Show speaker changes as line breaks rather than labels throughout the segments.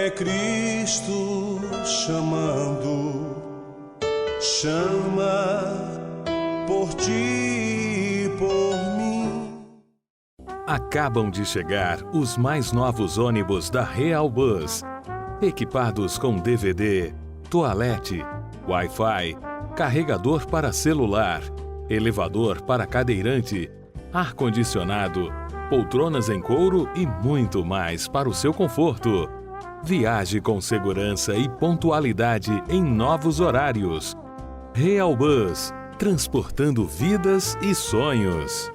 É Cristo chamando, chama por ti e por mim.
Acabam de chegar os mais novos ônibus da Real Bus, equipados com DVD, toalete, Wi-Fi, carregador para celular, elevador para cadeirante, ar-condicionado, poltronas em couro e muito mais para o seu conforto. Viaje com segurança e pontualidade em novos horários. Real Bus, transportando vidas e sonhos.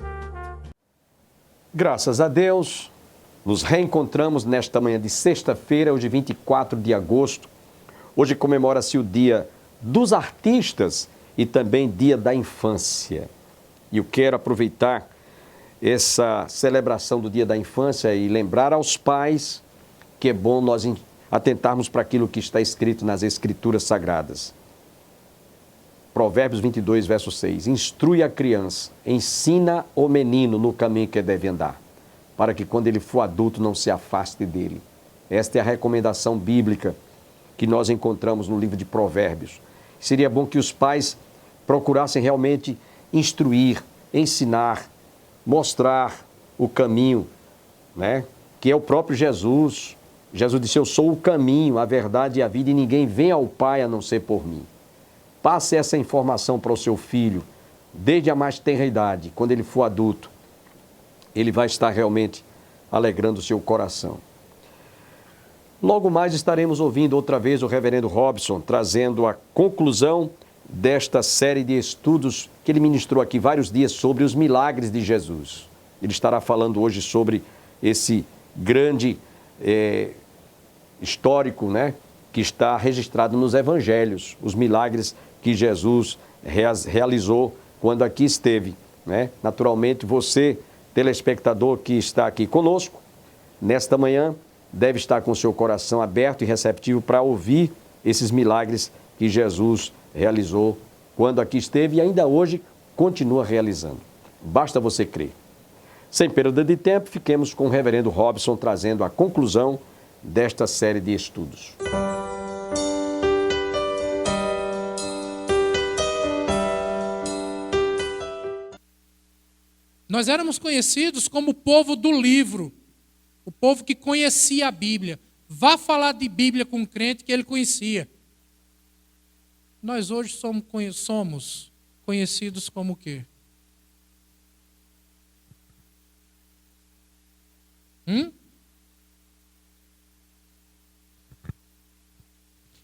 Graças a Deus, nos reencontramos nesta manhã de sexta-feira, hoje 24 de agosto. Hoje comemora-se o Dia dos Artistas e também Dia da Infância. E eu quero aproveitar essa celebração do Dia da Infância e lembrar aos pais que é bom nós atentarmos para aquilo que está escrito nas Escrituras Sagradas. Provérbios 22, verso 6. Instrui a criança, ensina o menino no caminho que deve andar, para que quando ele for adulto não se afaste dele. Esta é a recomendação bíblica que nós encontramos no livro de Provérbios. Seria bom que os pais procurassem realmente instruir, ensinar, mostrar o caminho, né? Que é o próprio Jesus. Jesus disse, eu sou o caminho, a verdade e a vida, e ninguém vem ao Pai a não ser por mim. Passe essa informação para o seu filho, desde a mais tenra idade. Quando ele for adulto, ele vai estar realmente alegrando o seu coração. Logo mais estaremos ouvindo outra vez o reverendo Robson, trazendo a conclusão desta série de estudos que ele ministrou aqui vários dias sobre os milagres de Jesus. Ele estará falando hoje sobre esse grande histórico, né, que está registrado nos evangelhos, os milagres que Jesus realizou quando aqui esteve, né? Naturalmente, você, telespectador que está aqui conosco, nesta manhã, deve estar com o seu coração aberto e receptivo para ouvir esses milagres que Jesus realizou quando aqui esteve e ainda hoje continua realizando. Basta você crer. Sem perda de tempo, fiquemos com o reverendo Robson trazendo a conclusão desta série de estudos.
Nós éramos conhecidos como o povo do livro, o povo que conhecia a Bíblia. Vá falar de Bíblia com um crente que ele conhecia. Nós hoje somos conhecidos como o quê?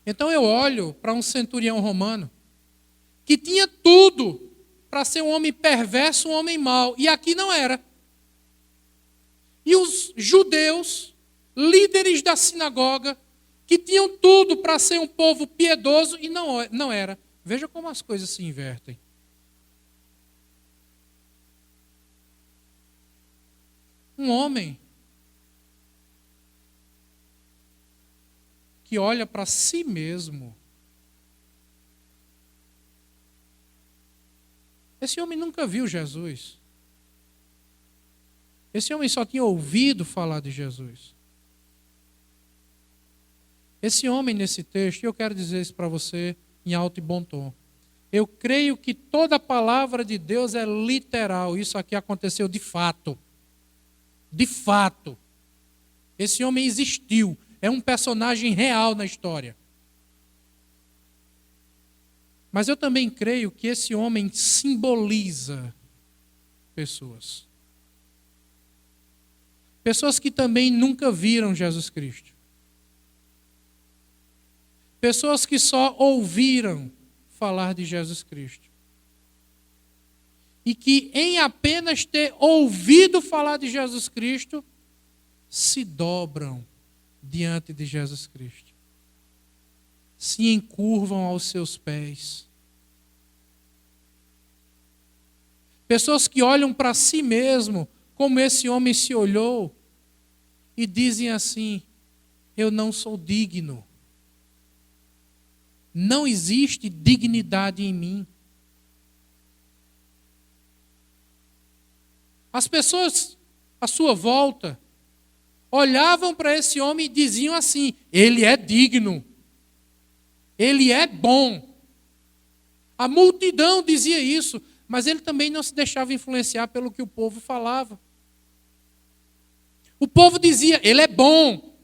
Então eu olho para um centurião romano que tinha tudo para ser um homem perverso, um homem mau, e aqui não era. E os judeus, líderes da sinagoga, que tinham tudo para ser um povo piedoso e não era. Veja como as coisas se invertem. Um homem que olha para si mesmo. Esse homem nunca viu Jesus. Esse homem só tinha ouvido falar de Jesus. Esse homem nesse texto, e eu quero dizer isso para você em alto e bom tom. Eu creio que toda a palavra de Deus é literal. Isso aqui aconteceu de fato. De fato. Esse homem existiu. É um personagem real na história. Mas eu também creio que esse homem simboliza pessoas. Pessoas que também nunca viram Jesus Cristo. Pessoas que só ouviram falar de Jesus Cristo. E que em apenas ter ouvido falar de Jesus Cristo, se dobram diante de Jesus Cristo. Se encurvam aos seus pés. Pessoas que olham para si mesmo, como esse homem se olhou, e dizem assim, eu não sou digno. Não existe dignidade em mim. As pessoas à sua volta olhavam para esse homem e diziam assim: ele é digno, ele é bom. A multidão dizia isso, mas ele também não se deixava influenciar pelo que o povo falava. O povo dizia: ele é bom,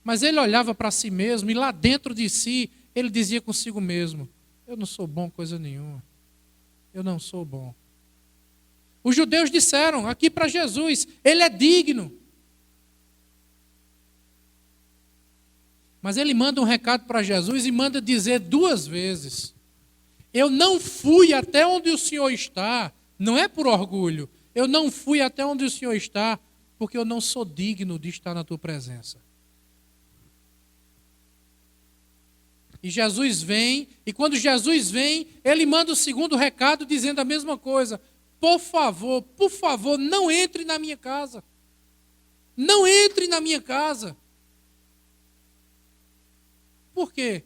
mas ele olhava para si mesmo e lá dentro de si, ele dizia consigo mesmo: eu não sou bom coisa nenhuma, eu não sou bom. Os judeus disseram aqui para Jesus: ele é digno. Mas ele manda um recado para Jesus e manda dizer 2 vezes: eu não fui até onde o Senhor está, não é por orgulho, eu não fui até onde o Senhor está, porque eu não sou digno de estar na tua presença. E Jesus vem, e quando Jesus vem, ele manda o segundo recado dizendo a mesma coisa: por favor, não entre na minha casa. Não entre na minha casa. Por quê?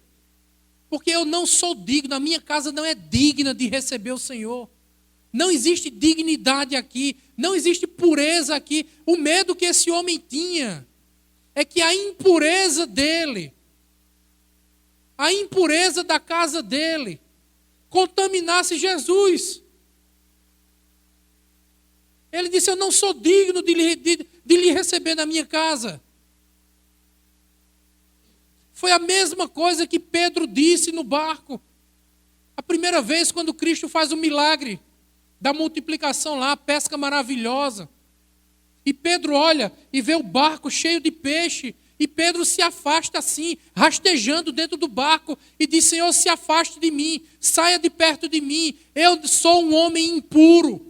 Porque eu não sou digno, a minha casa não é digna de receber o Senhor. Não existe dignidade aqui, não existe pureza aqui. O medo que esse homem tinha é que a impureza dele, a impureza da casa dele, contaminasse Jesus. Ele disse: eu não sou digno de lhe receber na minha casa. Foi a mesma coisa que Pedro disse no barco. A primeira vez quando Cristo faz o milagre da multiplicação lá, a pesca maravilhosa. E Pedro olha e vê o barco cheio de peixe. E Pedro se afasta assim, rastejando dentro do barco. E diz: Senhor, se afaste de mim, saia de perto de mim. Eu sou um homem impuro.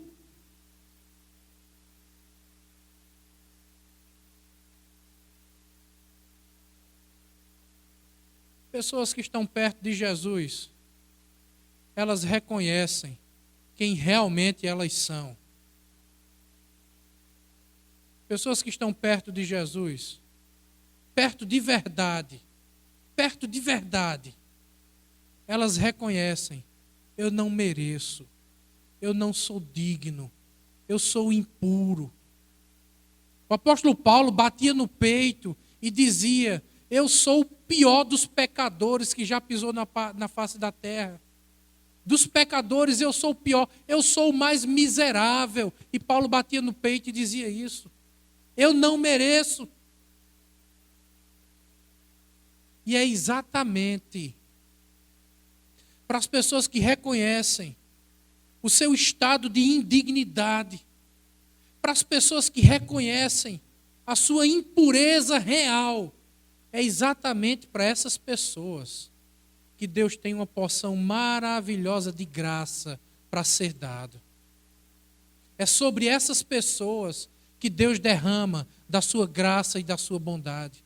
Pessoas que estão perto de Jesus, elas reconhecem quem realmente elas são. Pessoas que estão perto de Jesus, perto de verdade, elas reconhecem: eu não mereço, eu não sou digno, eu sou impuro. O apóstolo Paulo batia no peito e dizia: eu sou o pior dos pecadores que já pisou na face da terra. Dos pecadores eu sou o pior, eu sou o mais miserável. E Paulo batia no peito e dizia isso. Eu não mereço. E é exatamente para as pessoas que reconhecem o seu estado de indignidade, para as pessoas que reconhecem a sua impureza real, é exatamente para essas pessoas que Deus tem uma porção maravilhosa de graça para ser dado. É sobre essas pessoas que Deus derrama da sua graça e da sua bondade.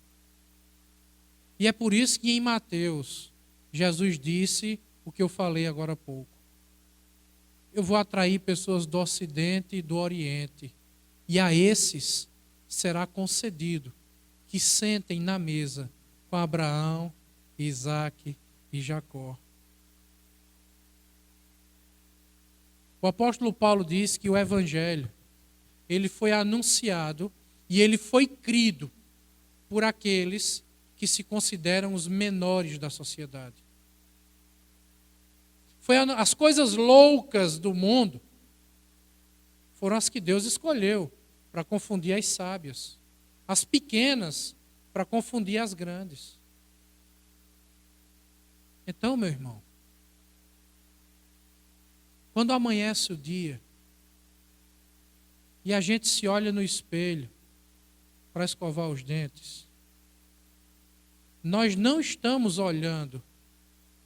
E é por isso que em Mateus, Jesus disse o que eu falei agora há pouco: eu vou atrair pessoas do Ocidente e do Oriente, e a esses será concedido que sentem na mesa com Abraão, Isaque e Jacó. O apóstolo Paulo diz que o evangelho, ele foi anunciado e ele foi crido por aqueles que se consideram os menores da sociedade. As coisas loucas do mundo foram as que Deus escolheu para confundir as sábias. As pequenas para confundir as grandes. Então, meu irmão, quando amanhece o dia e a gente se olha no espelho para escovar os dentes, nós não estamos olhando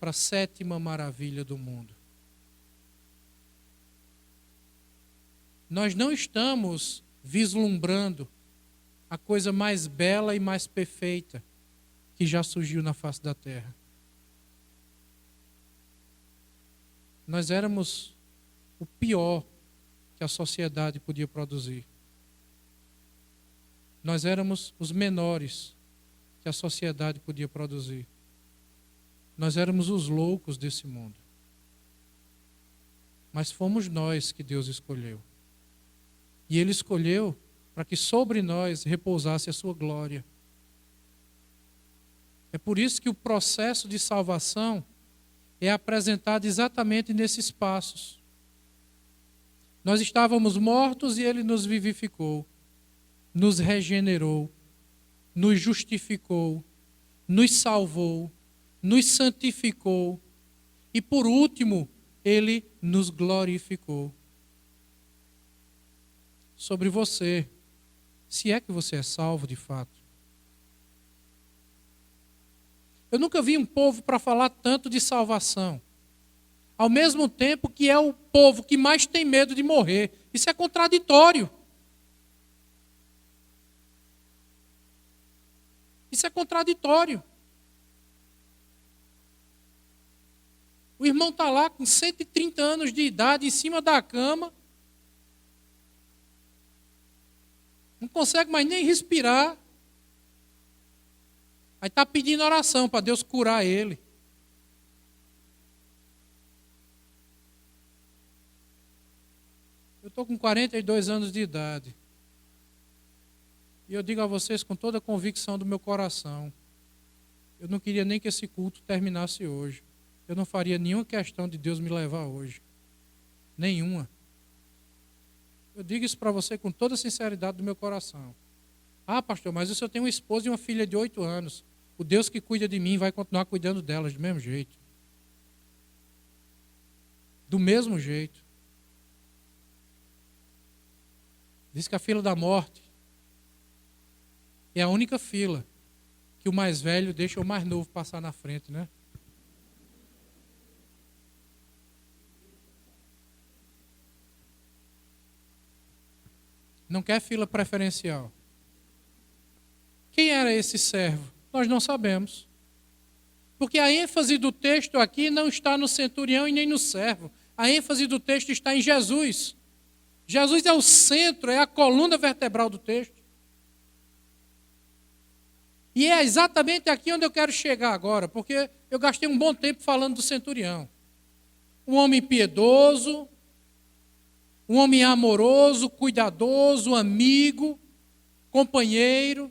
para a 7ª maravilha do mundo. Nós não estamos vislumbrando a coisa mais bela e mais perfeita que já surgiu na face da terra. Nós éramos o pior que a sociedade podia produzir. Nós éramos os menores que a sociedade podia produzir. Nós éramos os loucos desse mundo. Mas fomos nós que Deus escolheu. E Ele escolheu para que sobre nós repousasse a sua glória. É por isso que o processo de salvação é apresentado exatamente nesses passos. Nós estávamos mortos e Ele nos vivificou, nos regenerou, nos justificou, nos salvou, nos santificou e, por último, Ele nos glorificou. Sobre você, se é que você é salvo de fato. Eu nunca vi um povo para falar tanto de salvação, ao mesmo tempo que é o povo que mais tem medo de morrer. Isso é contraditório. Isso é contraditório. O irmão está lá com 130 anos de idade, em cima da cama, não consegue mais nem respirar. Aí está pedindo oração para Deus curar ele. Eu estou com 42 anos de idade. E eu digo a vocês com toda a convicção do meu coração, eu não queria nem que esse culto terminasse hoje. Eu não faria nenhuma questão de Deus me levar hoje. Nenhuma. Eu digo isso para você com toda a sinceridade do meu coração. Ah, pastor, mas o senhor tem uma esposa e uma filha de 8 anos. O Deus que cuida de mim vai continuar cuidando delas do mesmo jeito. Do mesmo jeito. Diz que a fila da morte é a única fila que o mais velho deixa o mais novo passar na frente, né? Não quer fila preferencial. Quem era esse servo? Nós não sabemos. Porque a ênfase do texto aqui não está no centurião e nem no servo. A ênfase do texto está em Jesus. Jesus é o centro, é a coluna vertebral do texto. E é exatamente aqui onde eu quero chegar agora, porque eu gastei um bom tempo falando do centurião. Um homem piedoso, um homem amoroso, cuidadoso, amigo, companheiro,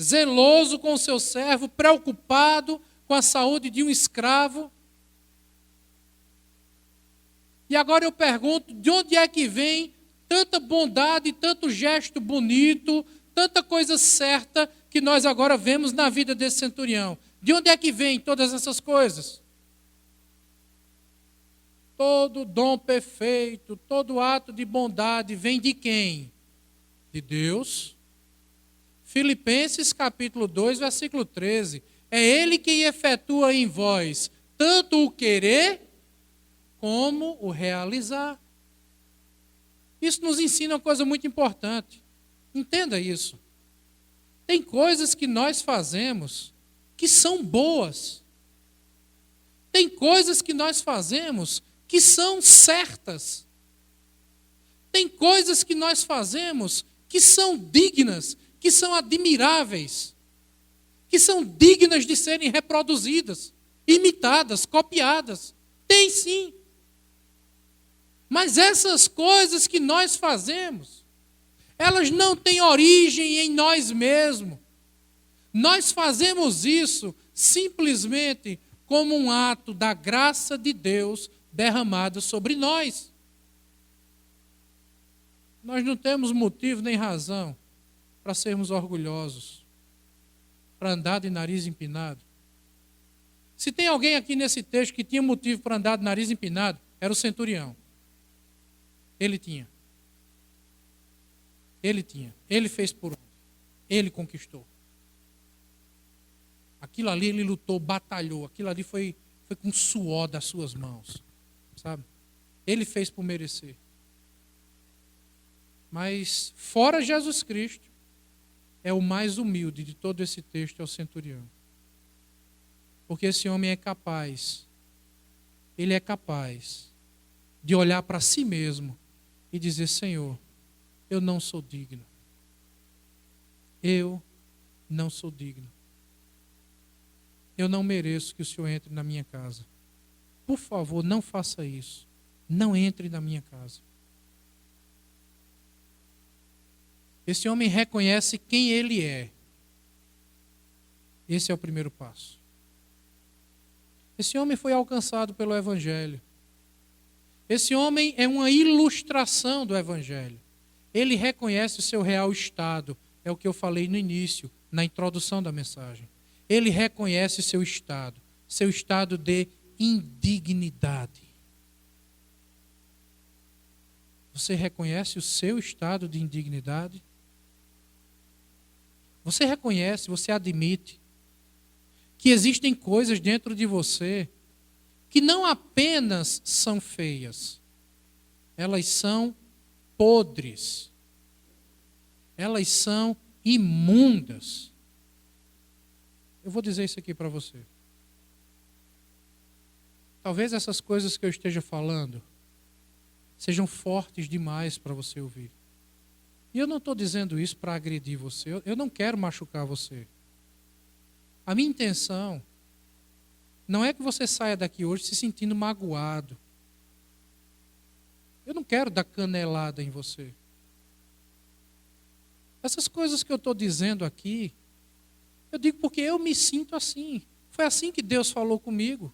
zeloso com o seu servo, preocupado com a saúde de um escravo. E agora eu pergunto, de onde é que vem tanta bondade, tanto gesto bonito, tanta coisa certa que nós agora vemos na vida desse centurião? De onde é que vem todas essas coisas? Todo dom perfeito, todo ato de bondade vem de quem? De Deus. Filipenses capítulo 2, versículo 13. É Ele quem efetua em vós tanto o querer como o realizar. Isso nos ensina uma coisa muito importante. Entenda isso. Tem coisas que nós fazemos que são boas. Tem coisas que nós fazemos que são certas. Tem coisas que nós fazemos que são dignas, que são admiráveis, que são dignas de serem reproduzidas, imitadas, copiadas. Tem sim. Mas essas coisas que nós fazemos, elas não têm origem em nós mesmos. Nós fazemos isso simplesmente como um ato da graça de Deus derramado sobre nós. Nós não temos motivo nem razão para sermos orgulhosos, para andar de nariz empinado. Se tem alguém aqui nesse texto que tinha motivo para andar de nariz empinado, era o centurião. Ele tinha. Ele tinha. Ele fez por onde? Ele conquistou. Aquilo ali ele lutou, batalhou. Aquilo ali foi com suor das suas mãos. Sabe? Ele fez por merecer. Mas fora Jesus Cristo, é o mais humilde de todo esse texto, é o centurião. Porque esse homem é capaz, ele é capaz de olhar para si mesmo e dizer: Senhor, eu não sou digno. Eu não sou digno. Eu não mereço que o Senhor entre na minha casa. Por favor, não faça isso. Não entre na minha casa. Esse homem reconhece quem ele é. Esse é o primeiro passo. Esse homem foi alcançado pelo Evangelho. Esse homem é uma ilustração do Evangelho. Ele reconhece o seu real estado. É o que eu falei no início, na introdução da mensagem. Ele reconhece seu estado de indignidade. Você reconhece o seu estado de indignidade? Você reconhece, você admite que existem coisas dentro de você que não apenas são feias, elas são podres, elas são imundas. Eu vou dizer isso aqui para você. Talvez essas coisas que eu esteja falando sejam fortes demais para você ouvir. E eu não estou dizendo isso para agredir você, eu não quero machucar você. A minha intenção não é que você saia daqui hoje se sentindo magoado. Eu não quero dar canelada em você. Essas coisas que eu estou dizendo aqui, eu digo porque eu me sinto assim. Foi assim que Deus falou comigo.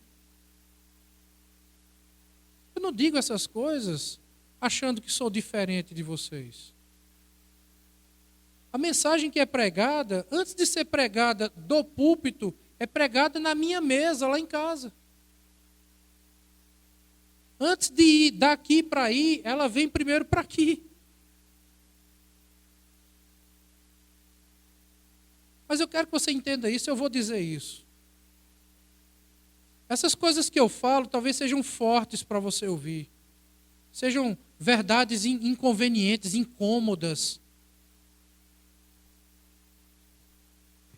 Eu não digo essas coisas achando que sou diferente de vocês. A mensagem que é pregada, antes de ser pregada do púlpito, é pregada na minha mesa, lá em casa. Antes de ir daqui para aí, ela vem primeiro para aqui. Mas eu quero que você entenda isso, eu vou dizer isso. Essas coisas que eu falo talvez sejam fortes para você ouvir. Sejam verdades inconvenientes, incômodas.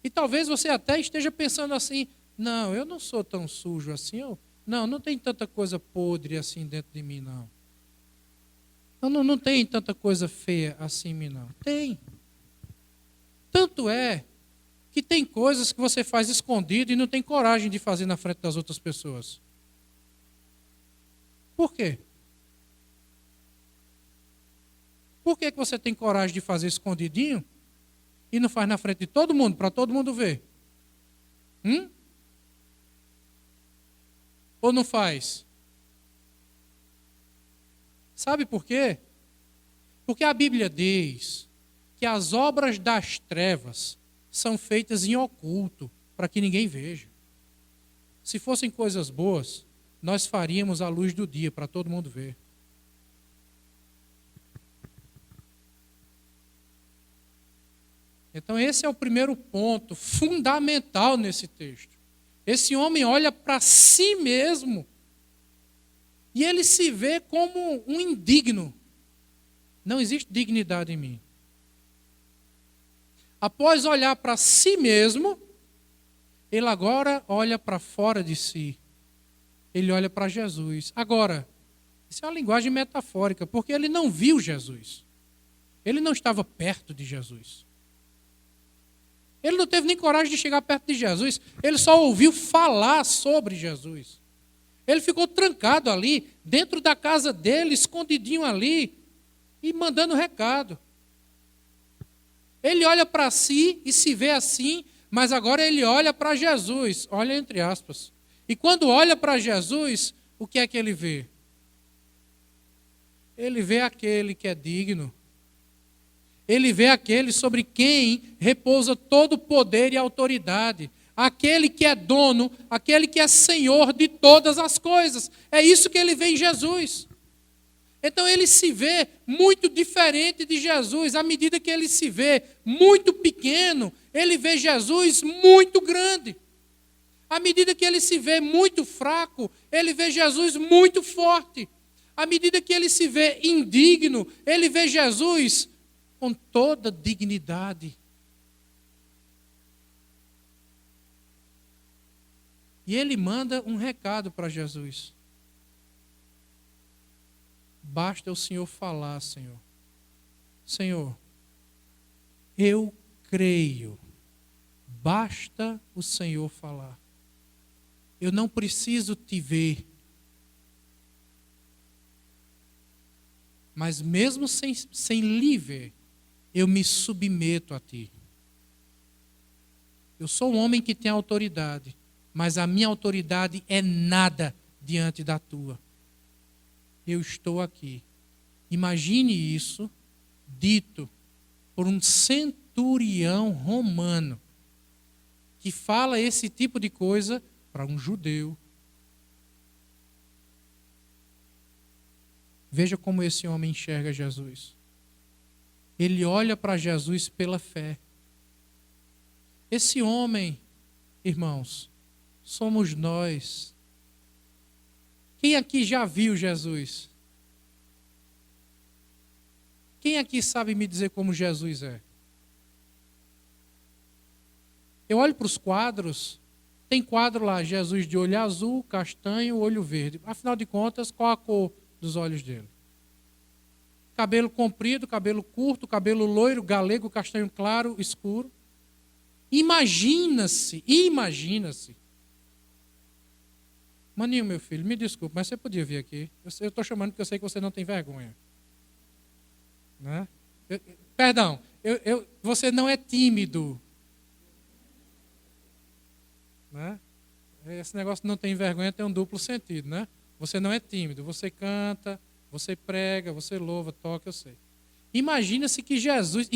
E talvez você até esteja pensando assim, não, eu não sou tão sujo assim, não tem tanta coisa podre assim dentro de mim, não. Não tem tanta coisa feia assim em mim, não. Tem. Tanto é que tem coisas que você faz escondido e não tem coragem de fazer na frente das outras pessoas. Por quê? Por que você tem coragem de fazer escondidinho e não faz na frente de todo mundo, para todo mundo ver? Ou não faz? Sabe por quê? Porque a Bíblia diz que as obras das trevas são feitas em oculto, para que ninguém veja. Se fossem coisas boas, nós faríamos à luz do dia, para todo mundo ver. Então esse é o primeiro ponto fundamental nesse texto. Esse homem olha para si mesmo e ele se vê como um indigno. Não existe dignidade em mim. Após olhar para si mesmo, ele agora olha para fora de si. Ele olha para Jesus. Agora, isso é uma linguagem metafórica, porque ele não viu Jesus. Ele não estava perto de Jesus. Ele não teve nem coragem de chegar perto de Jesus. Ele só ouviu falar sobre Jesus. Ele ficou trancado ali, dentro da casa dele, escondidinho ali, e mandando recado. Ele olha para si e se vê assim, mas agora ele olha para Jesus. Olha entre aspas. E quando olha para Jesus, o que é que ele vê? Ele vê aquele que é digno. Ele vê aquele sobre quem repousa todo o poder e autoridade. Aquele que é dono, aquele que é senhor de todas as coisas. É isso que ele vê em Jesus. Então ele se vê muito diferente de Jesus. À medida que ele se vê muito pequeno, ele vê Jesus muito grande. À medida que ele se vê muito fraco, ele vê Jesus muito forte. À medida que ele se vê indigno, ele vê Jesus com toda dignidade. E ele manda um recado para Jesus. Basta o Senhor falar, Senhor. Senhor, eu creio. Basta o Senhor falar. Eu não preciso te ver. Mas mesmo sem lhe ver, eu me submeto a ti. Eu sou um homem que tem autoridade, mas a minha autoridade é nada diante da tua. Eu estou aqui. Imagine isso dito por um centurião romano que fala esse tipo de coisa para um judeu. Veja como esse homem enxerga Jesus. Ele olha para Jesus pela fé. Esse homem, irmãos, somos nós. Quem aqui já viu Jesus? Quem aqui sabe me dizer como Jesus é? Eu olho para os quadros, tem quadro lá, Jesus de olho azul, castanho, olho verde. Afinal de contas, qual a cor dos olhos dele? Cabelo comprido, cabelo curto, cabelo loiro, galego, castanho claro, escuro. Imagina-se. Maninho, meu filho, me desculpe, mas você podia vir aqui. Eu estou chamando porque eu sei que você não tem vergonha. Né? Perdão, você não é tímido. Né? Esse negócio de não tem vergonha tem um duplo sentido, né? Você não é tímido, você canta, você prega, você louva, toca, eu sei. Imagina-se que Jesus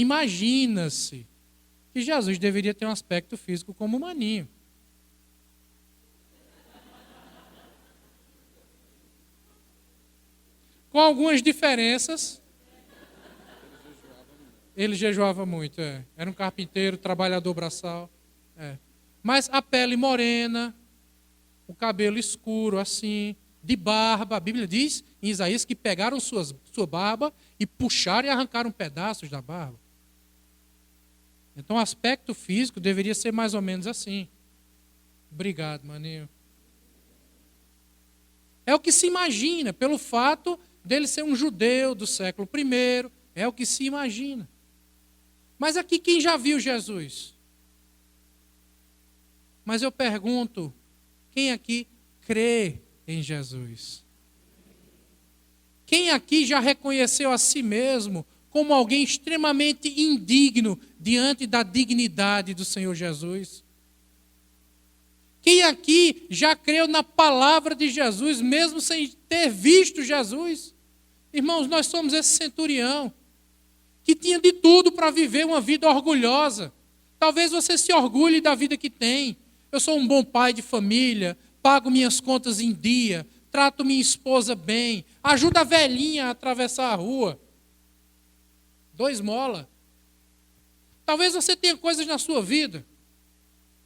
deveria ter um aspecto físico como o Maninho. Com algumas diferenças. Ele jejuava muito, Era um carpinteiro, trabalhador braçal. Mas a pele morena, o cabelo escuro, assim, de barba. A Bíblia diz em Isaías que pegaram sua barba e puxaram e arrancaram pedaços da barba. Então o aspecto físico deveria ser mais ou menos assim. Obrigado, maninho. É o que se imagina, pelo fato dele ser um judeu do século I, é o que se imagina. Mas aqui quem já viu Jesus? Mas eu pergunto, quem aqui crê em Jesus? Quem aqui já reconheceu a si mesmo como alguém extremamente indigno diante da dignidade do Senhor Jesus? Quem aqui já creu na palavra de Jesus, mesmo sem ter visto Jesus? Irmãos, nós somos esse centurião que tinha de tudo para viver uma vida orgulhosa. Talvez você se orgulhe da vida que tem. Eu sou um bom pai de família, pago minhas contas em dia, trato minha esposa bem, ajudo a velhinha a atravessar a rua. 2 molas. Talvez você tenha coisas na sua vida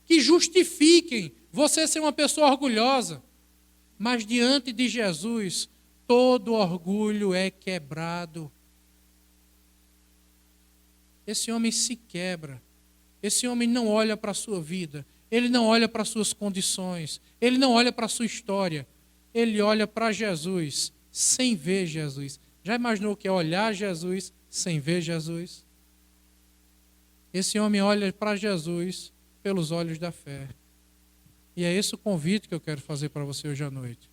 que justifiquem você ser uma pessoa orgulhosa. Mas diante de Jesus, todo orgulho é quebrado. Esse homem se quebra. Esse homem não olha para a sua vida. Ele não olha para as suas condições. Ele não olha para a sua história. Ele olha para Jesus sem ver Jesus. Já imaginou o que é olhar Jesus sem ver Jesus? Esse homem olha para Jesus pelos olhos da fé. E é esse o convite que eu quero fazer para você hoje à noite.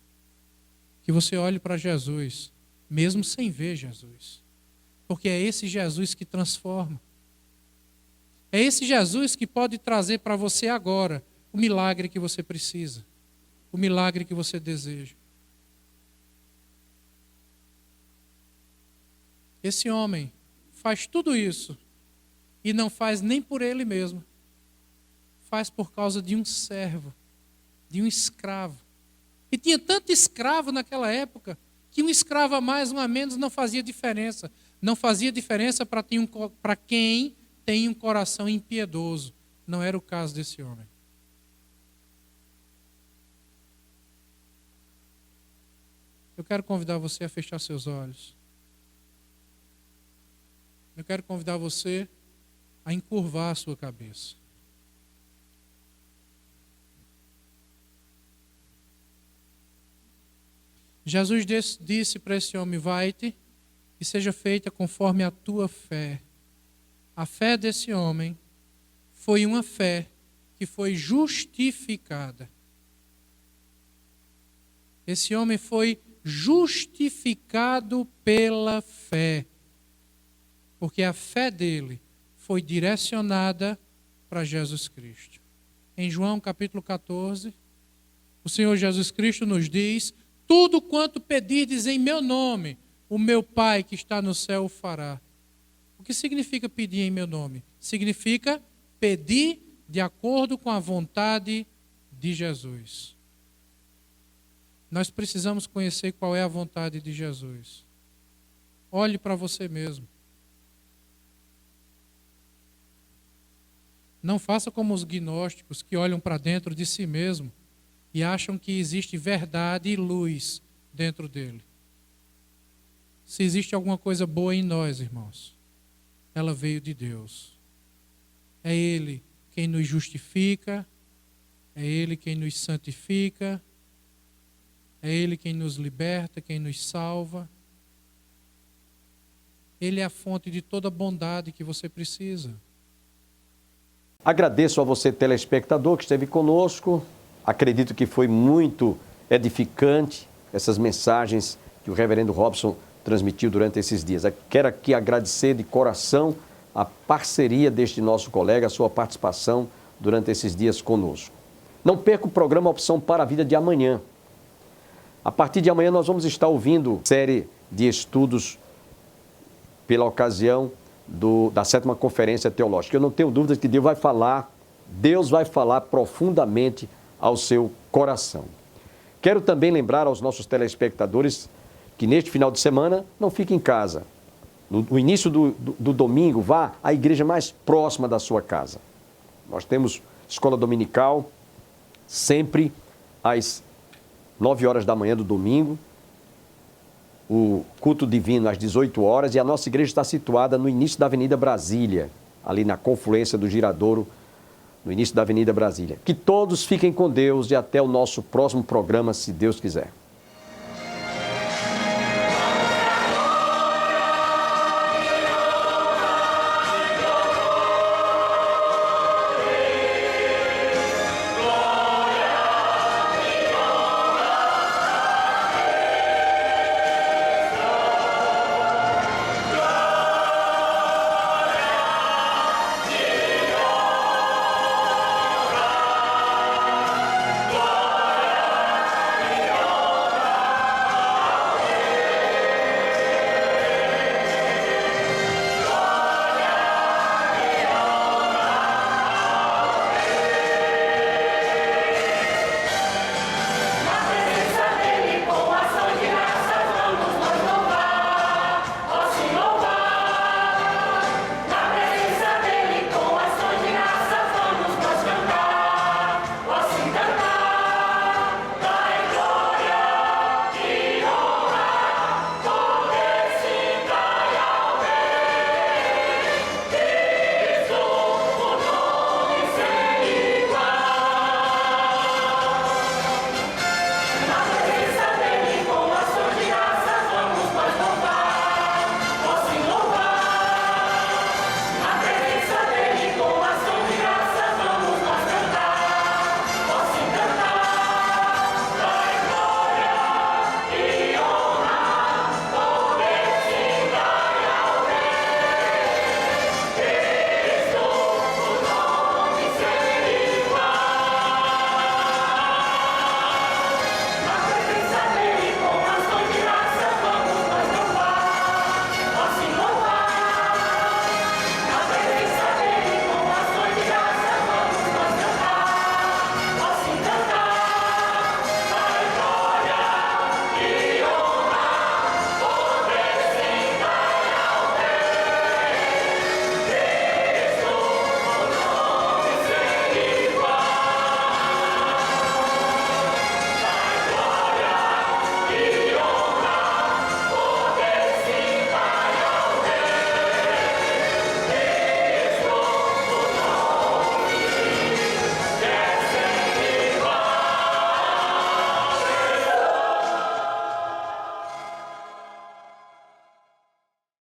Que você olhe para Jesus, mesmo sem ver Jesus. Porque é esse Jesus que transforma. É esse Jesus que pode trazer para você agora o milagre que você precisa. O milagre que você deseja. Esse homem faz tudo isso e não faz nem por ele mesmo. Faz por causa de um servo, de um escravo. E tinha tanto escravo naquela época que um escravo a mais, um a menos não fazia diferença. Não fazia diferença para quem tem um coração impiedoso. Não era o caso desse homem. Eu quero convidar você a fechar seus olhos. Eu quero convidar você a encurvar a sua cabeça. Jesus disse para esse homem: vai-te e seja feita conforme a tua fé. A fé desse homem foi uma fé que foi justificada. Esse homem foi justificado pela fé. Porque a fé dele foi direcionada para Jesus Cristo. Em João capítulo 14, o Senhor Jesus Cristo nos diz: tudo quanto pedirdes em meu nome, o meu Pai que está no céu o fará. O que significa pedir em meu nome? Significa pedir de acordo com a vontade de Jesus. Nós precisamos conhecer qual é a vontade de Jesus. Olhe para você mesmo. Não faça como os gnósticos que olham para dentro de si mesmo e acham que existe verdade e luz dentro dele. Se existe alguma coisa boa em nós, irmãos, ela veio de Deus. É Ele quem nos justifica, é Ele quem nos santifica, é Ele quem nos liberta, quem nos salva. Ele é a fonte de toda bondade que você precisa.
Agradeço a você, telespectador, que esteve conosco. Acredito que foi muito edificante essas mensagens que o reverendo Robson transmitiu durante esses dias. Quero aqui agradecer de coração a parceria deste nosso colega, a sua participação durante esses dias conosco. Não perca o programa Opção para a Vida de amanhã. A partir de amanhã nós vamos estar ouvindo série de estudos pela ocasião da 7ª Conferência Teológica. Eu não tenho dúvidas que Deus vai falar profundamente ao seu coração. Quero também lembrar aos nossos telespectadores que neste final de semana não fique em casa. No início do domingo, vá à igreja mais próxima da sua casa. Nós temos escola dominical sempre às 9 horas da manhã do domingo, o culto divino às 18 horas, e a nossa igreja está situada no início da Avenida Brasília, ali na confluência do Giradouro, no início da Avenida Brasília. Que todos fiquem com Deus e até o nosso próximo programa, se Deus quiser.